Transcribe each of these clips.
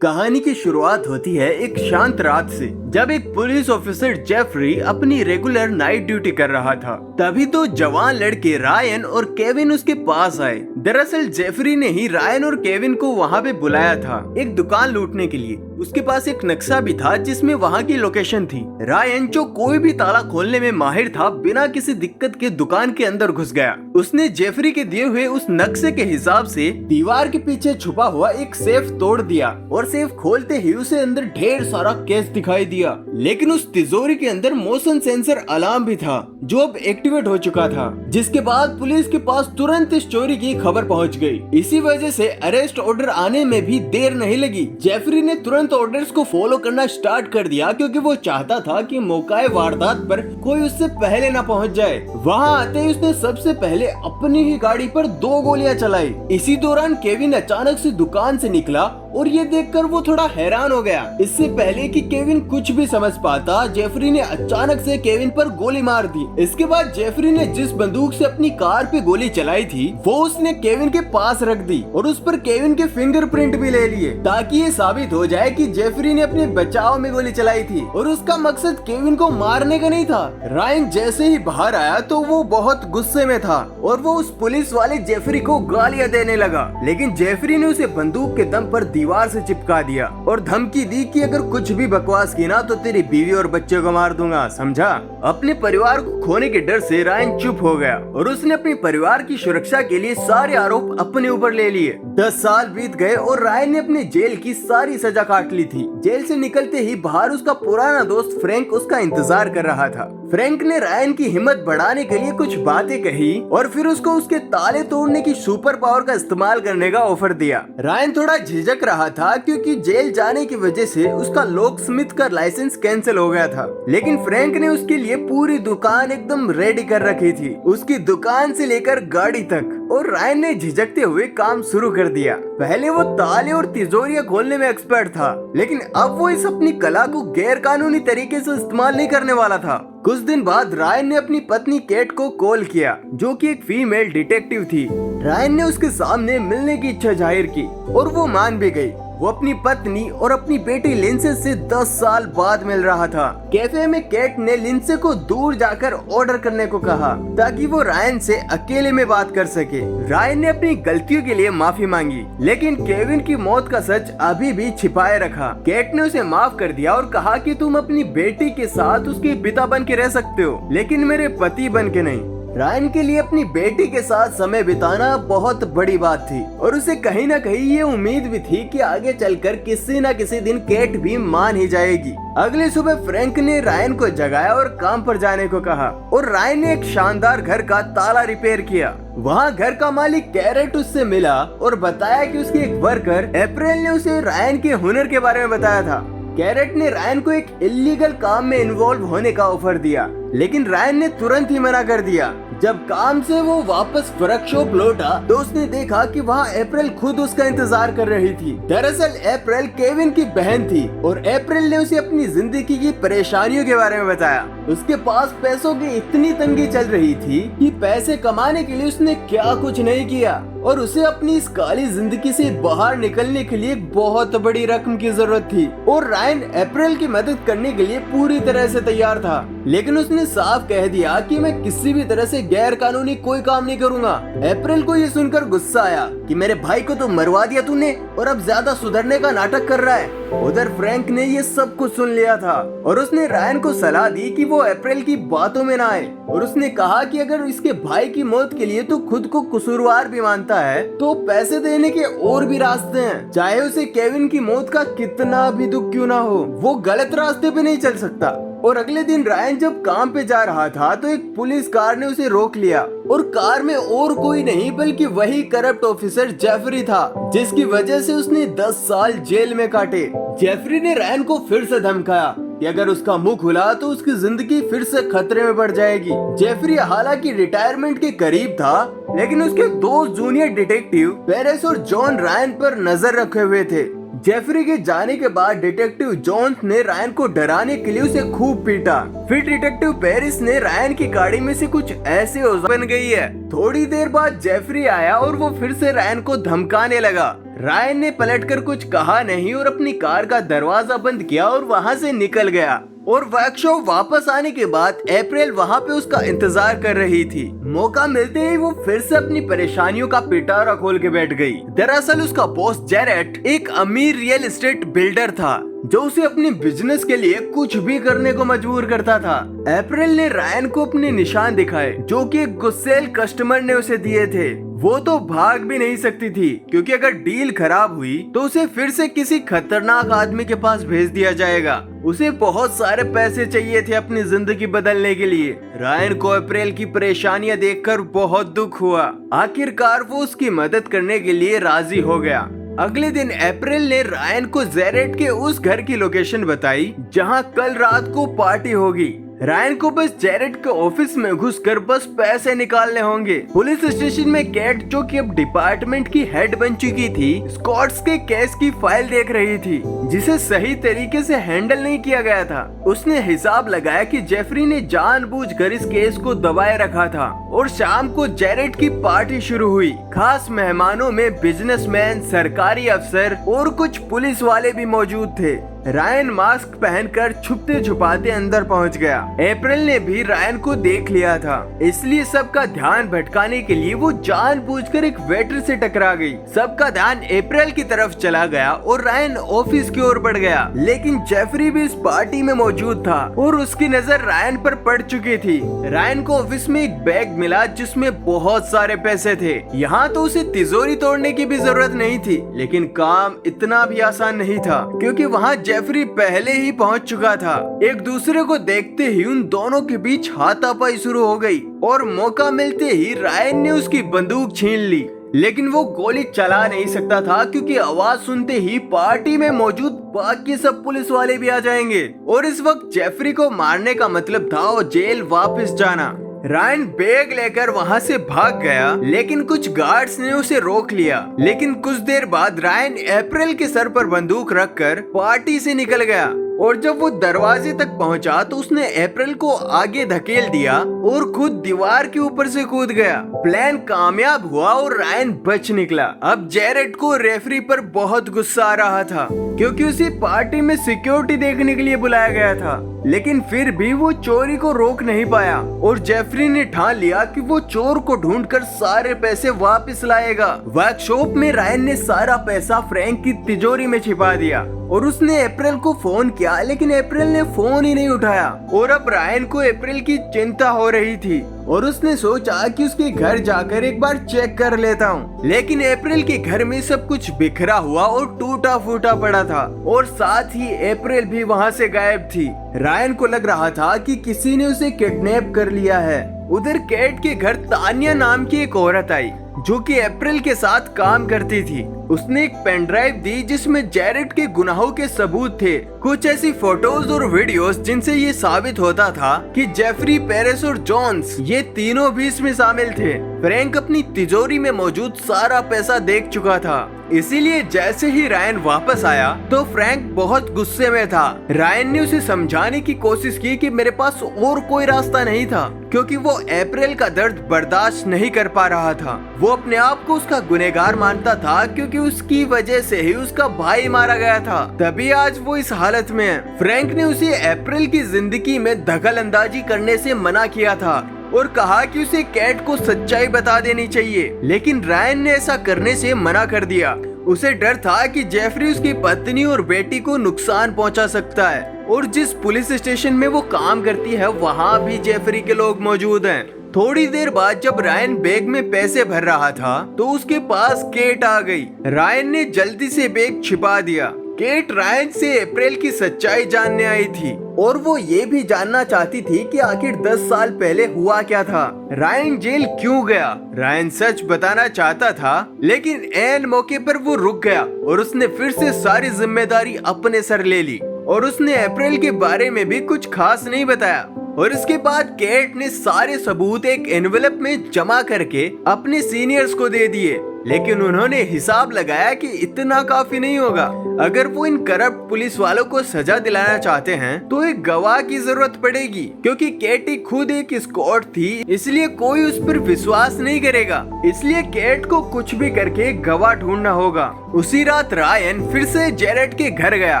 कहानी की शुरुआत होती है एक शांत रात से, जब एक पुलिस ऑफिसर जेफरी अपनी रेगुलर नाइट ड्यूटी कर रहा था। तभी तो जवान लड़के रायन और केविन उसके पास आए। दरअसल जेफरी ने ही रायन और केविन को वहाँ पे बुलाया था एक दुकान लूटने के लिए। उसके पास एक नक्शा भी था जिसमें वहाँ की लोकेशन थी। रायन, जो कोई भी ताला खोलने में माहिर था, बिना किसी दिक्कत के दुकान के अंदर घुस गया। उसने जेफरी के दिए हुए उस नक्शे के हिसाब से दीवार के पीछे छुपा हुआ एक सेफ तोड़ दिया और सेफ खोलते ही उसे अंदर ढेर सारा कैश दिखाई दिया। लेकिन उस तिजोरी के अंदर मोशन सेंसर अलार्म भी था जो अब एक्टिवेट हो चुका था, जिसके बाद पुलिस के पास तुरंत इस चोरी की खबर पहुंच गई। इसी वजह से अरेस्ट ऑर्डर आने में भी देर नहीं लगी। जेफरी ने तुरंत ऑर्डर्स को फॉलो करना स्टार्ट कर दिया, क्योंकि वो चाहता था कि मौका वारदात पर कोई उससे पहले न पहुंच जाए। वहां आते ही उसने सबसे पहले अपनी ही गाड़ी पर 2 गोलियां चलाई। इसी दौरान केविन अचानक से दुकान से निकला और ये देखकर वो थोड़ा हैरान हो गया। इससे पहले कि केविन कुछ भी समझ पाता, जेफरी ने अचानक से केविन पर गोली मार दी। इसके बाद जेफरी ने जिस बंदूक से अपनी कार पे गोली चलाई थी वो उसने केविन के पास रख दी और उस पर केविन के फिंगरप्रिंट भी ले लिए, ताकि ये साबित हो जाए कि जेफरी ने अपने बचाव में गोली चलाई थी और उसका मकसद केविन को मारने का नहीं था। रायन जैसे ही बाहर आया तो वो बहुत गुस्से में था और वो उस पुलिस वाले जेफरी को गालियां देने लगा। लेकिन जेफरी ने उसे बंदूक के दम पर दीवार से चिपका दिया और धमकी दी कि अगर कुछ भी बकवास की ना तो तेरी बीवी और बच्चे को मार दूंगा, समझा। अपने परिवार को खोने के डर से रायन चुप हो गया और उसने अपने परिवार की सुरक्षा के लिए सारे आरोप अपने ऊपर ले लिए। 10 साल बीत गए और रायन ने अपने जेल की सारी सजा काट ली थी। जेल से निकलते ही बाहर उसका पुराना दोस्त फ्रैंक उसका इंतजार कर रहा था। फ्रैंक ने रायन की हिम्मत बढ़ाने के लिए कुछ बातें कही और फिर उसको उसके ताले तोड़ने की सुपर पावर का इस्तेमाल करने का ऑफर दिया। रायन थोड़ा झिझक रहा था, क्योंकि जेल जाने की वजह से उसका लॉक स्मिथ का लाइसेंस कैंसिल हो गया था। लेकिन फ्रैंक ने उसके लिए पूरी दुकान एकदम रेडी कर रखी थी, उसकी दुकान से लेकर गाड़ी तक। और रायन ने झिझकते हुए काम शुरू कर दिया। पहले वो ताले और तिजोरियां खोलने में एक्सपर्ट था, लेकिन अब वो इस अपनी कला को गैर कानूनी तरीके से इस्तेमाल नहीं करने वाला था। कुछ दिन बाद रायन ने अपनी पत्नी केट को कॉल किया, जो कि एक फीमेल डिटेक्टिव थी। रायन ने उसके सामने मिलने की इच्छा जाहिर की और वो मान भी गई। वो अपनी पत्नी और अपनी बेटी लिंसे से 10 साल बाद मिल रहा था। कैफे में केट ने लिंसे को दूर जाकर ऑर्डर करने को कहा, ताकि वो रायन से अकेले में बात कर सके। रायन ने अपनी गलतियों के लिए माफी मांगी, लेकिन केविन की मौत का सच अभी भी छिपाए रखा। केट ने उसे माफ कर दिया और कहा कि तुम अपनी बेटी के साथ उसके पिता बन के रह सकते हो, लेकिन मेरे पति बन के नहीं। रायन के लिए अपनी बेटी के साथ समय बिताना बहुत बड़ी बात थी और उसे कहीं ना कहीं ये उम्मीद भी थी कि आगे चलकर किसी न किसी दिन केट भी मान ही जाएगी। अगली सुबह फ्रैंक ने रायन को जगाया और काम पर जाने को कहा और रायन ने एक शानदार घर का ताला रिपेयर किया। वहाँ घर का मालिक कैरेट उससे मिला और बताया कि उसकी एक वर्कर अप्रैल ने उसे रायन के हुनर के बारे में बताया था। कैरेट ने रायन को एक इल्लीगल काम में इन्वॉल्व होने का ऑफर दिया, लेकिन रायन ने तुरंत ही मना कर दिया। जब काम से वो वापस वर्कशॉप लौटा तो उसने देखा कि वहाँ अप्रैल खुद उसका इंतजार कर रही थी। दरअसल अप्रैल केविन की बहन थी और अप्रैल ने उसे अपनी जिंदगी की परेशानियों के बारे में बताया। उसके पास पैसों की इतनी तंगी चल रही थी कि पैसे कमाने के लिए उसने क्या कुछ नहीं किया और उसे अपनी इस काली जिंदगी से बाहर निकलने के लिए बहुत बड़ी रकम की जरूरत थी। और रायन अप्रैल की मदद करने के लिए पूरी तरह से तैयार था, लेकिन उसने साफ कह दिया कि मैं किसी भी तरह से गैर कानूनी कोई काम नहीं करूंगा। अप्रैल को ये सुनकर गुस्सा आया कि मेरे भाई को तो मरवा दिया तूने और अब ज्यादा सुधरने का नाटक कर रहा है। उधर फ्रैंक ने ये सब कुछ सुन लिया था और उसने रायन को सलाह दी कि वो अप्रैल की बातों में ना आए और उसने कहा कि अगर इसके भाई की मौत के लिए तो खुद को कसूरवार भी मानता है तो पैसे देने के और भी रास्ते हैं, चाहे उसे केविन की मौत का कितना भी दुख क्यों ना हो, वो गलत रास्ते पे नहीं चल सकता। और अगले दिन रायन जब काम पे जा रहा था तो एक पुलिस कार ने उसे रोक लिया और कार में और कोई नहीं बल्कि वही करप्ट ऑफिसर जेफरी था, जिसकी वजह से उसने 10 साल जेल में काटे। जेफरी ने रायन को फिर से धमकाया कि अगर उसका मुंह खुला तो उसकी जिंदगी फिर से खतरे में पड़ जाएगी। जेफरी हालांकि रिटायरमेंट के करीब था, लेकिन उसके 2 जूनियर डिटेक्टिव पेरिस और जॉन रायन पर नजर रखे हुए थे। जेफरी के जाने के बाद डिटेक्टिव जॉन्स ने रायन को डराने के लिए उसे खूब पीटा। फिर डिटेक्टिव पेरिस ने रायन की गाड़ी में से कुछ ऐसे औजार बन गई है। थोड़ी देर बाद जेफरी आया और वो फिर से रायन को धमकाने लगा। रायन ने पलटकर कुछ कहा नहीं और अपनी कार का दरवाजा बंद किया और वहाँ से निकल गया। और वर्कशॉप वापस आने के बाद अप्रैल वहाँ पे उसका इंतजार कर रही थी। मौका मिलते ही वो फिर से अपनी परेशानियों का पिटारा खोल के बैठ गई। दरअसल उसका बॉस जेरेट एक अमीर रियल एस्टेट बिल्डर था जो उसे अपने बिजनेस के लिए कुछ भी करने को मजबूर करता था। अप्रैल ने रायन को अपने निशान दिखाए जो कि एक गुस्सैल कस्टमर ने उसे दिए थे। वो तो भाग भी नहीं सकती थी क्योंकि अगर डील खराब हुई तो उसे फिर से किसी खतरनाक आदमी के पास भेज दिया जाएगा। उसे बहुत सारे पैसे चाहिए थे अपनी जिंदगी बदलने के लिए। रायन को अप्रैल की परेशानियां देखकर बहुत दुख हुआ। आखिरकार वो उसकी मदद करने के लिए राजी हो गया। अगले दिन अप्रैल ने रायन को जेरेट के उस घर की लोकेशन बताई जहां कल रात को पार्टी होगी। रायन को बस जेरेट के ऑफिस में घुसकर बस पैसे निकालने होंगे। पुलिस स्टेशन में कैट जो कि अब डिपार्टमेंट की हेड बन चुकी थी, स्कॉट्स के केस की फाइल देख रही थी जिसे सही तरीके से हैंडल नहीं किया गया था। उसने हिसाब लगाया कि जेफरी ने जानबूझकर इस केस को दबाए रखा था। और शाम को जेरेट की पार्टी शुरू हुई। खास मेहमानों में बिजनेसमैन, सरकारी अफसर और कुछ पुलिस वाले भी मौजूद थे। रायन मास्क पहनकर छुपते छुपाते अंदर पहुंच गया। अप्रैल ने भी रायन को देख लिया था, इसलिए सबका ध्यान भटकाने के लिए वो जानबूझकर एक वेटर से टकरा गई। सबका ध्यान अप्रैल की तरफ चला गया और रायन ऑफिस की ओर बढ़ गया। लेकिन जेफरी भी इस पार्टी में मौजूद था और उसकी नजर रायन पर पड़ चुकी थी। रायन को ऑफिस में एक बैग मिला जिसमें बहुत सारे पैसे थे। यहाँ तो उसे तिजोरी तोड़ने की भी जरूरत नहीं थी, लेकिन काम इतना भी आसान नहीं था क्योंकि वहाँ जेफरी पहले ही पहुंच चुका था। एक दूसरे को देखते ही उन दोनों के बीच हाथापाई शुरू हो गई और मौका मिलते ही रायन ने उसकी बंदूक छीन ली। लेकिन वो गोली चला नहीं सकता था क्योंकि आवाज सुनते ही पार्टी में मौजूद बाकी सब पुलिस वाले भी आ जाएंगे और इस वक्त जेफरी को मारने का मतलब था और जेल वापस जाना। रायन बैग लेकर वहाँ से भाग गया, लेकिन कुछ गार्ड्स ने उसे रोक लिया। लेकिन कुछ देर बाद रायन अप्रैल के सर पर बंदूक रखकर पार्टी से निकल गया और जब वो दरवाजे तक पहुंचा तो उसने अप्रैल को आगे धकेल दिया और खुद दीवार के ऊपर से कूद गया। प्लान कामयाब हुआ और रायन बच निकला। अब जेरेट को रेफरी पर बहुत गुस्सा आ रहा था क्योंकि उसे पार्टी में सिक्योरिटी देखने के लिए बुलाया गया था, लेकिन फिर भी वो चोरी को रोक नहीं पाया और जेफरी ने ठान लिया कि वो चोर को ढूंढकर सारे पैसे वापस लाएगा। वर्कशॉप में रायन ने सारा पैसा फ्रैंक की तिजोरी में छिपा दिया और उसने अप्रैल को फोन किया, लेकिन अप्रैल ने फोन ही नहीं उठाया। और अब रायन को अप्रैल की चिंता हो रही थी और उसने सोचा कि उसके घर जाकर एक बार चेक कर लेता हूँ। लेकिन अप्रैल के घर में सब कुछ बिखरा हुआ और टूटा फूटा पड़ा था और साथ ही अप्रैल भी वहाँ से गायब थी। रायन को लग रहा था कि किसी ने उसे किडनैप कर लिया है। उधर कैट के घर तानिया नाम की एक औरत आई जो कि अप्रैल के साथ काम करती थी। उसने एक पेन ड्राइव दी जिसमें जेरेट के गुनाहों के सबूत थे, कुछ ऐसी फोटोज और वीडियोस जिनसे ये साबित होता था कि जेफरी, पेरिस और जोन्स ये तीनों भी इसमें शामिल थे। फ्रैंक अपनी तिजोरी में मौजूद सारा पैसा देख चुका था, इसीलिए जैसे ही रायन वापस आया तो फ्रैंक बहुत गुस्से में था। रायन ने उसे समझाने की कोशिश की कि मेरे पास और कोई रास्ता नहीं था क्योंकि वो अप्रैल का दर्द बर्दाश्त नहीं कर पा रहा था। वो अपने आप को उसका गुनहगार मानता था क्योंकि उसकी वजह से ही उसका भाई मारा गया था, तभी आज वो इस हालत में है। फ्रैंक ने उसे अप्रैल की जिंदगी में दखल अंदाजी करने से मना किया था और कहा कि उसे कैट को सच्चाई बता देनी चाहिए, लेकिन रायन ने ऐसा करने से मना कर दिया। उसे डर था कि जेफरी उसकी पत्नी और बेटी को नुकसान पहुंचा सकता है और जिस पुलिस स्टेशन में वो काम करती है वहाँ भी जेफरी के लोग मौजूद हैं। थोड़ी देर बाद जब रायन बैग में पैसे भर रहा था तो उसके पास केट आ गई। रायन ने जल्दी से बैग छिपा दिया। केट रायन से अप्रैल की सच्चाई जानने आई थी और वो ये भी जानना चाहती थी कि आखिर 10 साल पहले हुआ क्या था, रायन जेल क्यों गया। रायन सच बताना चाहता था, लेकिन ऐन मौके पर वो रुक गया और उसने फिर से सारी जिम्मेदारी अपने सर ले ली और उसने अप्रैल के बारे में भी कुछ खास नहीं बताया। और इसके बाद केट ने सारे सबूत एक एनवेलप में जमा करके अपने सीनियर्स को दे दिए लेकिन उन्होंने हिसाब लगाया कि इतना काफी नहीं होगा। अगर वो इन करप्ट पुलिस वालों को सजा दिलाना चाहते हैं तो एक गवाह की जरूरत पड़ेगी, क्योंकि केटी खुद एक स्कॉट थी, इसलिए कोई उस पर विश्वास नहीं करेगा। इसलिए केट को कुछ भी करके गवाह ढूंढना होगा। उसी रात रायन फिर से जेरेट के घर गया।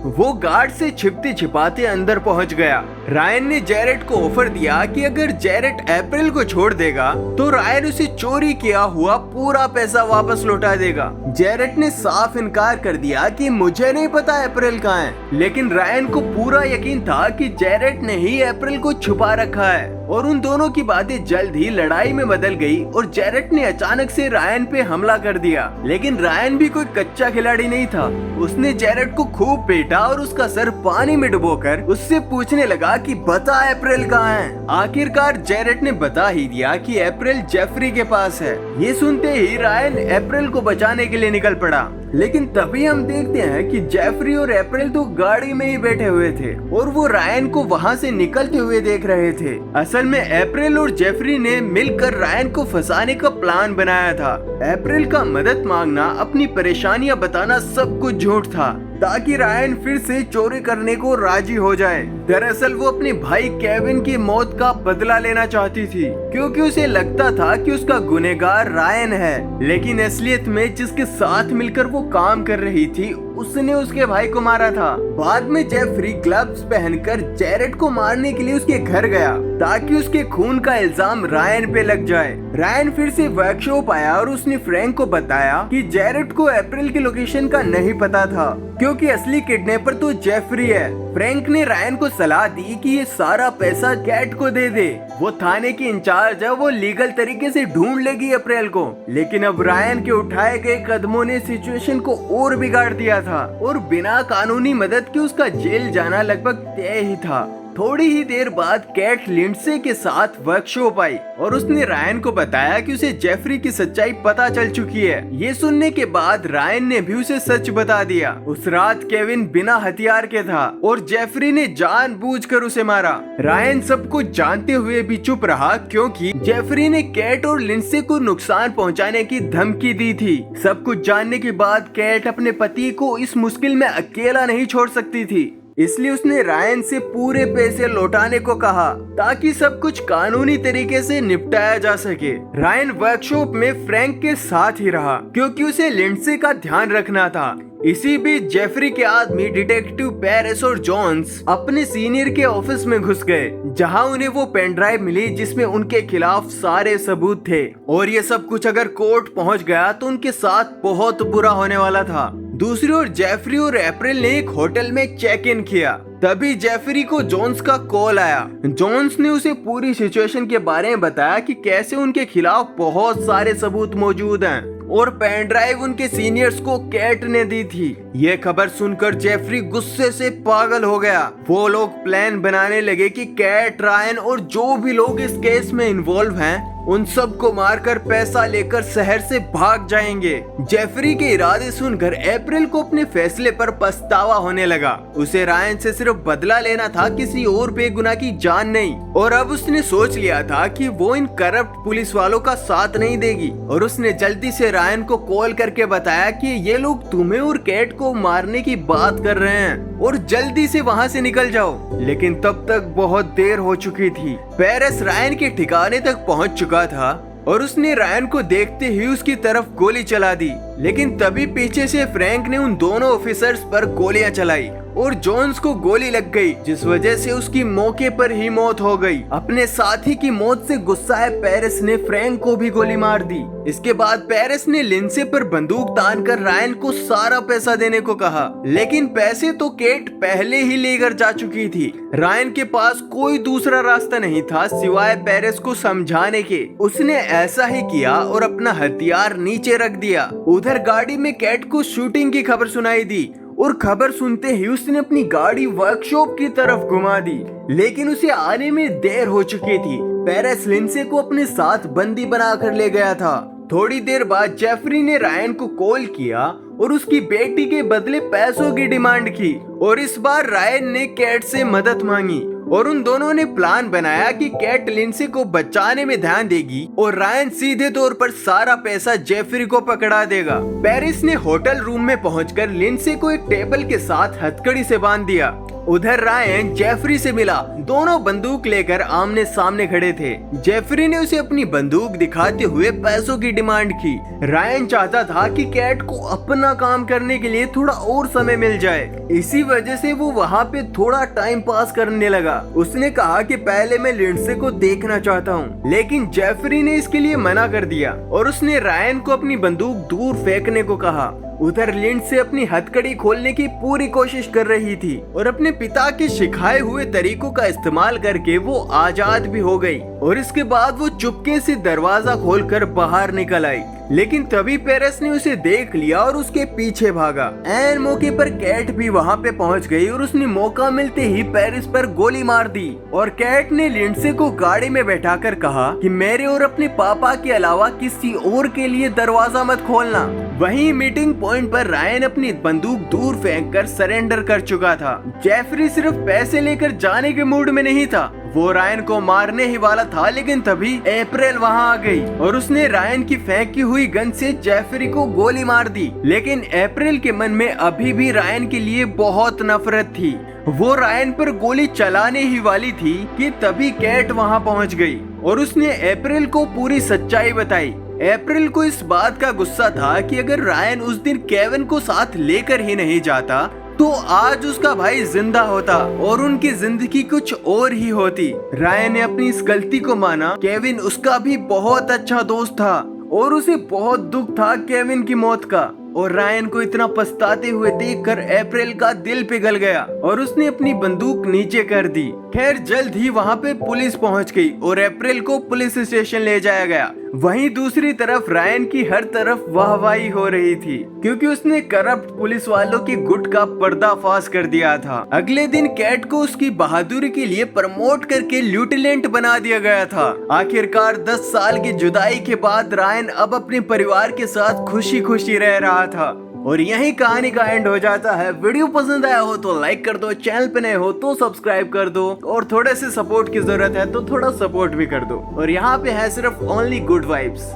वो गार्ड से छिपते छिपाते अंदर पहुंच गया। रायन ने जेरेट को ऑफर दिया कि अगर जेरेट अप्रैल को छोड़ देगा तो रायन उसे चोरी किया हुआ पूरा पैसा वापस लौटा देगा। जेरेट ने साफ इनकार कर दिया कि मुझे नहीं पता अप्रैल कहाँ है, लेकिन रायन को पूरा यकीन था कि जेरेट ने ही अप्रैल को छुपा रखा है। और उन दोनों की बातें जल्द ही लड़ाई में बदल गई और जेरेट ने अचानक से रायन पे हमला कर दिया। लेकिन रायन भी कोई कच्चा खिलाड़ी नहीं था। उसने जेरेट को खूब पीटा और उसका सर पानी में डुबोकर उससे पूछने लगा कि बता अप्रैल कहाँ है। आखिरकार जेरेट ने बता ही दिया कि अप्रैल जेफरी के पास है। ये सुनते ही रायन अप्रैल को बचाने के लिए निकल पड़ा। लेकिन तभी हम देखते हैं कि जेफरी और अप्रैल तो गाड़ी में ही बैठे हुए थे और वो रायन को वहाँ से निकलते हुए देख रहे थे। असल में अप्रैल और जेफरी ने मिलकर रायन को फंसाने का प्लान बनाया था। अप्रैल का मदद मांगना, अपनी परेशानियां बताना सब कुछ झूठ था, ताकि रायन फिर से चोरी करने को राजी हो जाए। दरअसल वो अपने भाई केविन की मौत का बदला लेना चाहती थी, क्योंकि उसे लगता था कि उसका गुनहगार रायन है। लेकिन असलियत में जिसके साथ मिलकर वो काम कर रही थी उसने उसके भाई को मारा था। बाद में जेफरी ग्लव्स पहनकर जेरेट को मारने के लिए उसके घर गया ताकि उसके खून का इल्जाम रायन पे लग जाए। रायन फिर से वर्कशॉप आया और उसने फ्रैंक को बताया कि जेरेट को अप्रैल की लोकेशन का नहीं पता था, क्योंकि असली किडनैपर तो जेफरी है। फ्रैंक ने रायन को सलाह दी कि ये सारा पैसा कैट को दे दे, वो थाने की इंचार्ज है, वो लीगल तरीके से ढूंढ लेगी अप्रैल को। लेकिन अब रायन के उठाए गए कदमों ने सिचुएशन को और बिगाड़ दिया था और बिना कानूनी मदद के उसका जेल जाना लगभग तय ही था। थोड़ी ही देर बाद कैट लिंडसे के साथ वर्कशॉप आई और उसने रायन को बताया कि उसे जेफरी की सच्चाई पता चल चुकी है। ये सुनने के बाद रायन ने भी उसे सच बता दिया। उस रात केविन बिना हथियार के था और जेफरी ने जानबूझकर उसे मारा। रायन सब कुछ जानते हुए भी चुप रहा, क्योंकि जेफरी ने कैट और लिंडसे को नुकसान पहुंचाने की धमकी दी थी। सब कुछ जानने के बाद कैट अपने पति को इस मुश्किल में अकेला नहीं छोड़ सकती थी, इसलिए उसने रायन से पूरे पैसे लौटाने को कहा ताकि सब कुछ कानूनी तरीके से निपटाया जा सके। रायन वर्कशॉप में फ्रैंक के साथ ही रहा, क्योंकि उसे लिंडसे का ध्यान रखना था। इसी बीच जेफरी के आदमी डिटेक्टिव पेरिस और जॉन्स अपने सीनियर के ऑफिस में घुस गए, जहां उन्हें वो पेन ड्राइव मिली जिसमें उनके खिलाफ सारे सबूत थे। और ये सब कुछ अगर कोर्ट पहुंच गया तो उनके साथ बहुत बुरा होने वाला था। दूसरी ओर जेफरी और अप्रैल ने एक होटल में चेक इन किया। तभी जेफरी को जोन्स का कॉल आया। जोन्स ने उसे पूरी सिचुएशन के बारे में बताया कि कैसे उनके खिलाफ बहुत सारे सबूत मौजूद हैं और पेन ड्राइव उनके सीनियर्स को कैट ने दी थी। ये खबर सुनकर जेफरी गुस्से से पागल हो गया। वो लोग प्लान बनाने लगे कि कैट, रायन और जो भी लोग इस केस में इन्वॉल्व हैं उन सबको मारकर पैसा लेकर शहर से भाग जाएंगे। जेफरी के इरादे सुनकर अप्रैल को अपने फैसले पर पछतावा होने लगा। उसे रायन से सिर्फ बदला लेना था, किसी और बेगुनाह की जान नहीं। और अब उसने सोच लिया था कि वो इन करप्ट पुलिस वालों का साथ नहीं देगी। और उसने जल्दी से रायन को कॉल करके बताया कि ये लोग तुम्हें और कैट को मारने की बात कर रहे हैं और जल्दी से वहाँ से निकल जाओ। लेकिन तब तक बहुत देर हो चुकी थी। पेरिस रायन के ठिकाने तक पहुँच चुका था और उसने रायन को देखते ही उसकी तरफ गोली चला दी। लेकिन तभी पीछे से फ्रैंक ने उन दोनों ऑफिसर्स पर गोलियां चलाई और जोन्स को गोली लग गई, जिस वजह से उसकी मौके पर ही मौत हो गई। अपने साथी की मौत से गुस्साए पेरिस ने फ्रैंक को भी गोली मार दी। इसके बाद पेरिस ने लिंडसे पर बंदूक तानकर रायन को सारा पैसा देने को कहा, लेकिन पैसे तो केट पहले ही लेकर जा चुकी थी। रायन के पास कोई दूसरा रास्ता नहीं था सिवाय पेरिस को समझाने के। उसने ऐसा ही किया और अपना हथियार नीचे रख दिया। उधर गाड़ी में कैट को शूटिंग की खबर सुनाई दी और खबर सुनते ही उसने अपनी गाड़ी वर्कशॉप की तरफ घुमा दी, लेकिन उसे आने में देर हो चुकी थी। पेरिस लिंडसे को अपने साथ बंदी बनाकर ले गया था। थोड़ी देर बाद जेफरी ने रायन को कॉल किया और उसकी बेटी के बदले पैसों की डिमांड की और इस बार रायन ने कैट से मदद मांगी और उन दोनों ने प्लान बनाया कि कैट लिंडसे को बचाने में ध्यान देगी और रायन सीधे तौर पर सारा पैसा जेफरी को पकड़ा देगा। पेरिस ने होटल रूम में पहुंचकर लिंडसे को एक टेबल के साथ हथकड़ी से बांध दिया। उधर रायन जेफरी से मिला। दोनों बंदूक लेकर आमने सामने खड़े थे। जेफरी ने उसे अपनी बंदूक दिखाते हुए पैसों की डिमांड की। रायन चाहता था कि कैट को अपना काम करने के लिए थोड़ा और समय मिल जाए, इसी वजह से वो वहाँ पे थोड़ा टाइम पास करने लगा। उसने कहा कि पहले मैं लिंडसे को देखना चाहता हूँ, लेकिन जेफरी ने इसके लिए मना कर दिया और उसने रायन को अपनी बंदूक दूर फेंकने को कहा। उधर लिंडसे अपनी हथकड़ी खोलने की पूरी कोशिश कर रही थी और अपने पिता के सिखाए हुए तरीकों का इस्तेमाल करके वो आजाद भी हो गई और इसके बाद वो चुपके से दरवाजा खोलकर बाहर निकल आई। लेकिन तभी पेरिस ने उसे देख लिया और उसके पीछे भागा। ऐन मौके पर कैट भी वहाँ पे पहुँच गई और उसने मौका मिलते ही पेरिस पर गोली मार दी और कैट ने लिंडसे को गाड़ी में बैठाकर कहा कि मेरे और अपने पापा के अलावा किसी और के लिए दरवाजा मत खोलना। वहीं मीटिंग पॉइंट पर रायन अपनी बंदूक दूर फेंककर सरेंडर कर चुका था। जेफरी सिर्फ पैसे लेकर जाने के मूड में नहीं था, वो रायन को मारने ही वाला था। लेकिन तभी अप्रैल वहाँ आ गई और उसने रायन की फेंकी हुई गन से जेफरी को गोली मार दी। लेकिन अप्रैल के मन में अभी भी रायन के लिए बहुत नफरत थी। वो रायन पर गोली चलाने ही वाली थी कि तभी कैट वहाँ पहुँच गई और उसने अप्रैल को पूरी सच्चाई बताई। अप्रैल को इस बात का गुस्सा था कि अगर रायन उस दिन केविन को साथ लेकर ही नहीं जाता तो आज उसका भाई जिंदा होता और उनकी जिंदगी कुछ और ही होती। रायन ने अपनी इस गलती को माना। केविन उसका भी बहुत अच्छा दोस्त था और उसे बहुत दुख था केविन की मौत का और रायन को इतना पछताते हुए देखकर अप्रैल का दिल पिघल गया और उसने अपनी बंदूक नीचे कर दी। खैर जल्द ही वहाँ पे पुलिस पहुँच गई और अप्रैल को पुलिस स्टेशन ले जाया गया। वहीं दूसरी तरफ रायन की हर तरफ वाहवाही हो रही थी क्योंकि उसने करप्ट पुलिस वालों की गुट का पर्दाफाश कर दिया था। अगले दिन कैट को उसकी बहादुरी के लिए प्रमोट करके लेफ्टिनेंट बना दिया गया था। आखिरकार 10 साल की जुदाई के बाद रायन अब अपने परिवार के साथ खुशी खुशी रह रहा था। और यही कहानी का एंड हो जाता है। वीडियो पसंद आया हो तो लाइक कर दो, चैनल पे नए हो तो सब्सक्राइब कर दो और थोड़े से सपोर्ट की जरूरत है तो थोड़ा सपोर्ट भी कर दो। और यहाँ पे है सिर्फ ओनली गुड वाइब्स।